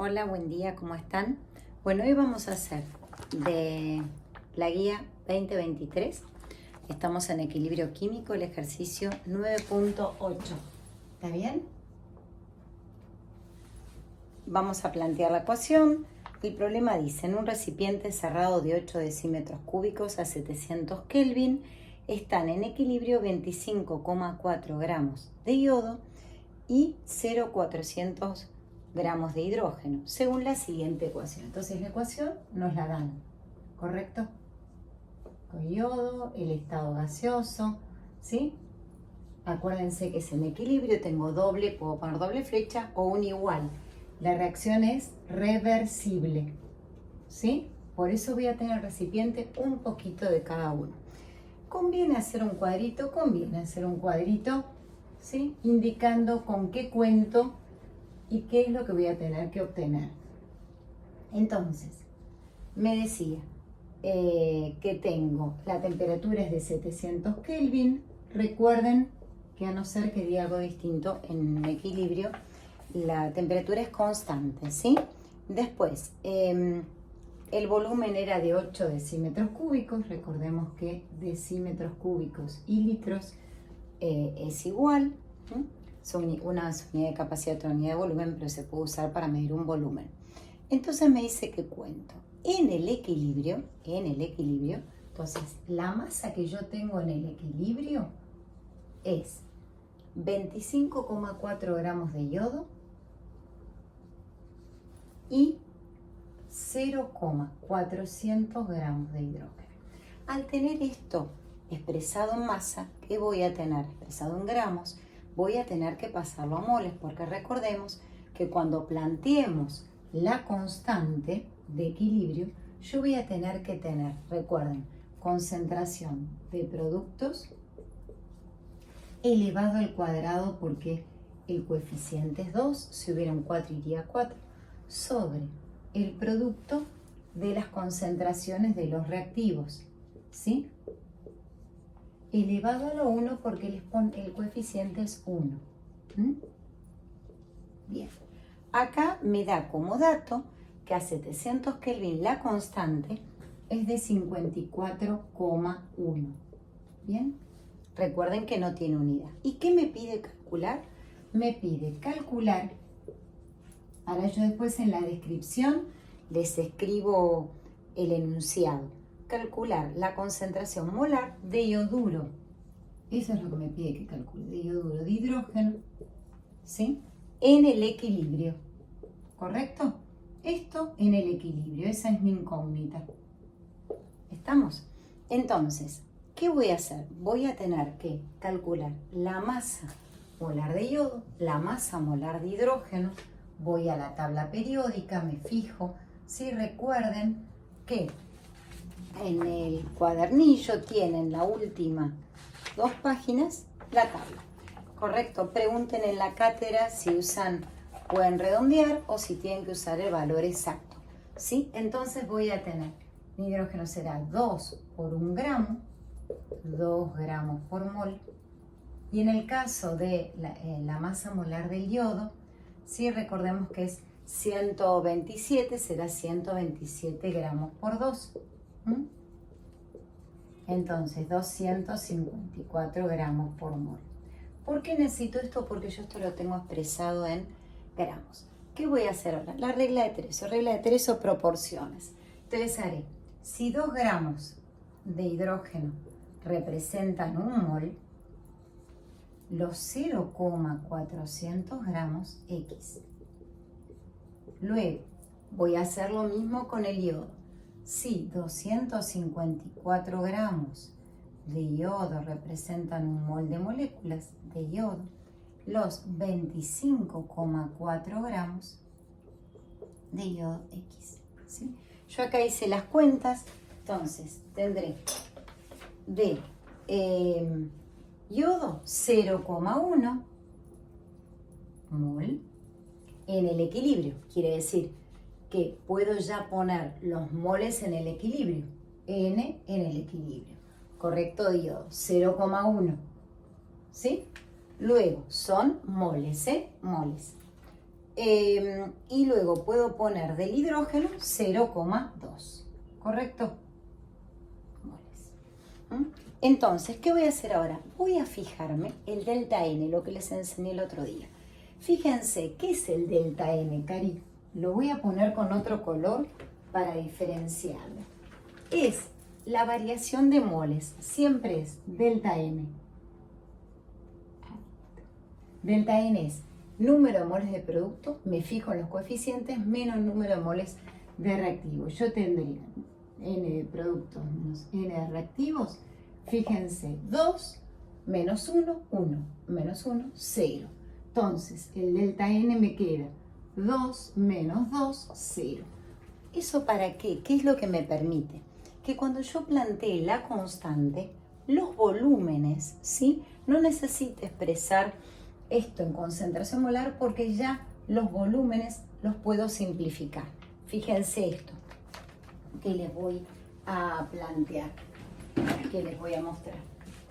Hola, buen día, ¿cómo están? Bueno, hoy vamos a hacer de la guía 2023. Estamos en equilibrio químico, el ejercicio 9.8. ¿Está bien? Vamos a plantear la ecuación. El problema dice, en un recipiente cerrado de 8 decímetros cúbicos a 700 Kelvin, están en equilibrio 25,4 gramos de yodo y 0,400 gramos de hidrógeno, según la siguiente ecuación. Entonces la ecuación nos la dan, ¿correcto? Con yodo, el estado gaseoso, ¿sí? Acuérdense que es en equilibrio, tengo doble, puedo poner doble flecha o un igual. La reacción es reversible, ¿sí? Por eso voy a tener el recipiente un poquito de cada uno. Conviene hacer un cuadrito, ¿sí? Indicando con qué cuento y qué es lo que voy a tener que obtener. Entonces, me decía que tengo, la temperatura es de 700 Kelvin. Recuerden que a no ser que diga algo distinto en equilibrio, la temperatura es constante, ¿sí? Después, el volumen era de 8 decímetros cúbicos. Recordemos que decímetros cúbicos y litros es igual. Son una unidad de capacidad, otra unidad de volumen, pero se puede usar para medir un volumen. Entonces me dice que cuento en el equilibrio, entonces la masa que yo tengo en el equilibrio es 25,4 gramos de yodo y 0,400 gramos de hidrógeno. Al tener esto expresado en masa, ¿qué voy a tener? Expresado en gramos, voy a tener que pasarlo a moles, porque recordemos que cuando planteemos la constante de equilibrio, yo voy a tener que tener, recuerden, concentración de productos elevado al cuadrado, porque el coeficiente es 2, si hubiera un 4 iría a 4, sobre el producto de las concentraciones de los reactivos, ¿sí? Elevado a lo 1 porque el coeficiente es 1. Bien, acá me da como dato que a 700 Kelvin la constante es de 54,1. Bien, recuerden que no tiene unidad. ¿Y qué me pide calcular? Me pide calcular, ahora yo después en la descripción les escribo el enunciado, calcular la concentración molar de ioduro. Eso es lo que me pide que calcule, de ioduro de hidrógeno, ¿sí? En el equilibrio, ¿correcto? Esto en el equilibrio, esa es mi incógnita. ¿Estamos? Entonces, ¿qué voy a hacer? Voy a tener que calcular la masa molar de yodo, la masa molar de hidrógeno. Voy a la tabla periódica, me fijo. Sí, recuerden que en el cuadernillo tienen la última 2 páginas, la tabla. Correcto, pregunten en la cátedra si pueden redondear o si tienen que usar el valor exacto. ¿Sí? Entonces voy a tener, mi hidrógeno será 2 por 1 gramo, 2 gramos por mol. Y en el caso de la masa molar del yodo, sí, recordemos que es 127, será 127 gramos por 2. Entonces, 254 gramos por mol. ¿Por qué necesito esto? Porque yo esto lo tengo expresado en gramos. ¿Qué voy a hacer ahora? La regla de tres o proporciones. Entonces haré, si 2 gramos de hidrógeno representan 1 mol, los 0,400 gramos X. Luego, voy a hacer lo mismo con el yodo. Si 254 gramos de yodo representan 1 mol de moléculas de yodo, los 25,4 gramos de yodo X, ¿sí? Yo acá hice las cuentas, entonces tendré de yodo 0,1 mol en el equilibrio. Quiere decir que puedo ya poner los moles en el equilibrio. N en el equilibrio. Correcto, de yodo, 0,1. ¿Sí? Luego son moles, moles. Y luego puedo poner del hidrógeno 0,2, ¿correcto? Moles. Entonces, ¿qué voy a hacer ahora? Voy a fijarme el delta N, lo que les enseñé el otro día. Fíjense, ¿qué es el delta N, Cari? Lo voy a poner con otro color para diferenciarlo. Es la variación de moles, siempre es delta N. Delta N es número de moles de producto, me fijo en los coeficientes, menos número de moles de reactivos. Yo tendría N de productos menos N de reactivos. Fíjense, 2 menos 1, 1, menos 1, 0. Entonces, el delta N me queda 2 menos 2, 0. ¿Eso para qué? ¿Qué es lo que me permite? Que cuando yo plantee la constante, los volúmenes, ¿sí? No necesito expresar esto en concentración molar porque ya los volúmenes los puedo simplificar. Fíjense esto que les voy a plantear, que les voy a mostrar.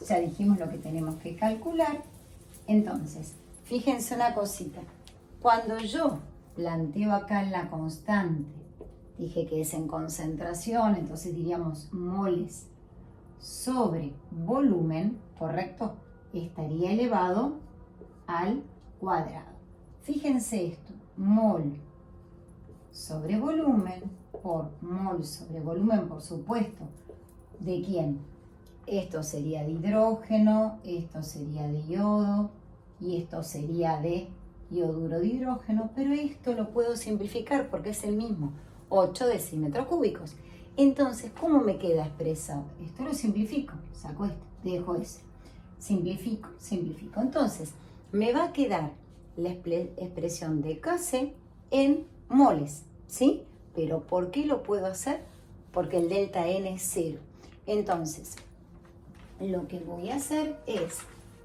Ya dijimos lo que tenemos que calcular. Entonces, fíjense una cosita. Cuando yo planteo acá en la constante, dije que es en concentración, entonces diríamos moles sobre volumen, ¿correcto? Estaría elevado al cuadrado. Fíjense esto, mol sobre volumen por mol sobre volumen, por supuesto. ¿De quién? Esto sería de hidrógeno, esto sería de yodo y esto sería de yoduro de hidrógeno, pero esto lo puedo simplificar porque es el mismo, 8 decímetros cúbicos. Entonces, ¿cómo me queda expresado? Esto lo simplifico, saco esto, dejo ese. Simplifico, simplifico. Entonces, me va a quedar la expresión de Kc en moles, ¿sí? Pero ¿por qué lo puedo hacer? Porque el delta N es 0. Entonces, lo que voy a hacer es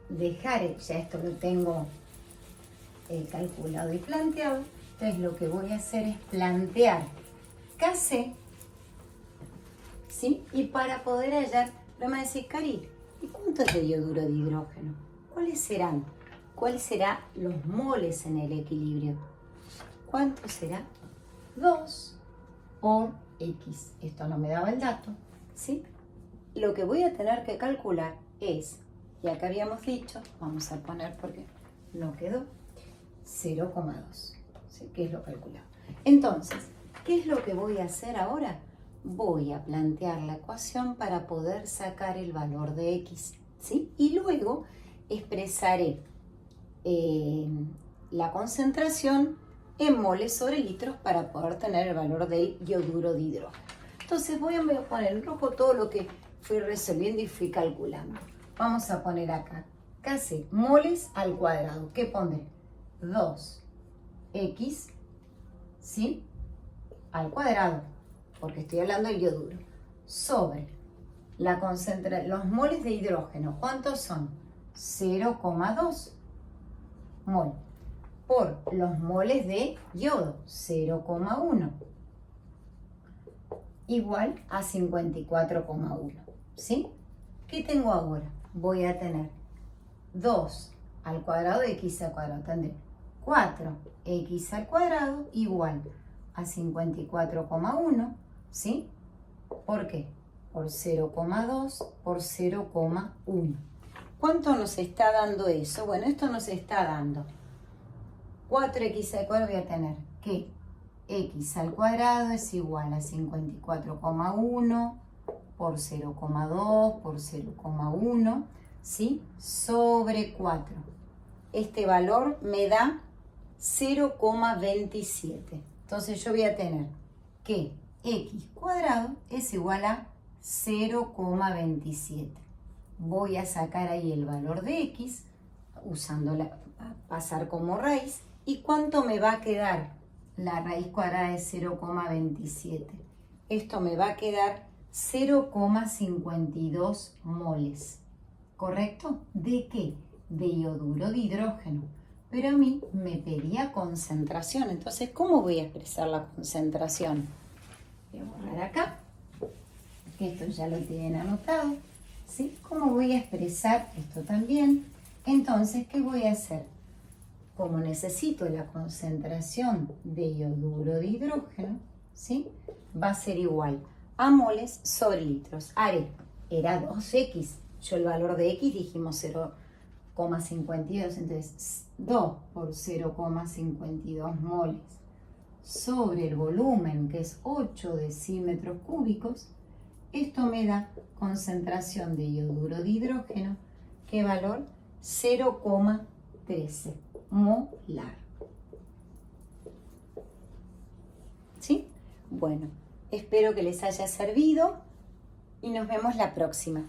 dejar, ya esto lo tengo calculado y planteado, entonces lo que voy a hacer es plantear Kc, ¿sí? Y para poder hallar, me va a decir, Cari, ¿y cuánto es de yoduro de hidrógeno? ¿Cuáles serán? ¿Cuáles serán los moles en el equilibrio? ¿Cuánto será? 2 por X. Esto no me daba el dato, ¿sí? Lo que voy a tener que calcular es, y acá habíamos dicho, vamos a poner porque no quedó, 0,2, ¿sí? Que es lo calculado. Entonces, ¿qué es lo que voy a hacer ahora? Voy a plantear la ecuación para poder sacar el valor de X, ¿sí? Y luego expresaré la concentración en moles sobre litros para poder tener el valor del yoduro de hidrógeno. Entonces voy a poner en rojo todo lo que fui resolviendo y fui calculando. Vamos a poner acá casi moles al cuadrado. ¿Qué pondré? 2x, ¿sí? Al cuadrado, porque estoy hablando del yoduro, sobre la los moles de hidrógeno. ¿Cuántos son? 0,2 mol por los moles de yodo, 0,1, igual a 54,1, ¿sí? ¿Qué tengo ahora? Voy a tener 2 al cuadrado de x al cuadrado, tendré 4x al cuadrado igual a 54,1, ¿sí? ¿Por qué? Por 0,2 por 0,1. ¿Cuánto nos está dando eso? Bueno, esto nos está dando 4x al cuadrado, voy a tener que x al cuadrado es igual a 54,1 por 0,2 por 0,1, ¿sí? Sobre 4. Este valor me da 0,27. Entonces yo voy a tener que x cuadrado es igual a 0,27. Voy a sacar ahí el valor de x, usándola, pasar como raíz. ¿Y cuánto me va a quedar? La raíz cuadrada de 0,27. Esto me va a quedar 0,52 moles. ¿Correcto? ¿De qué? De yoduro de hidrógeno. Pero a mí me pedía concentración. Entonces, ¿cómo voy a expresar la concentración? Voy a borrar acá. Esto ya lo tienen anotado, ¿sí? ¿Cómo voy a expresar esto también? Entonces, ¿qué voy a hacer? como necesito la concentración de yoduro de hidrógeno, ¿sí? Va a ser igual a moles sobre litros. Haré, era 2x, yo el valor de x dijimos 0,52, entonces 2 por 0,52 moles sobre el volumen, que es 8 decímetros cúbicos, esto me da concentración de yoduro de hidrógeno, ¿qué valor? 0,13 molar. ¿Sí? Bueno, espero que les haya servido y nos vemos la próxima.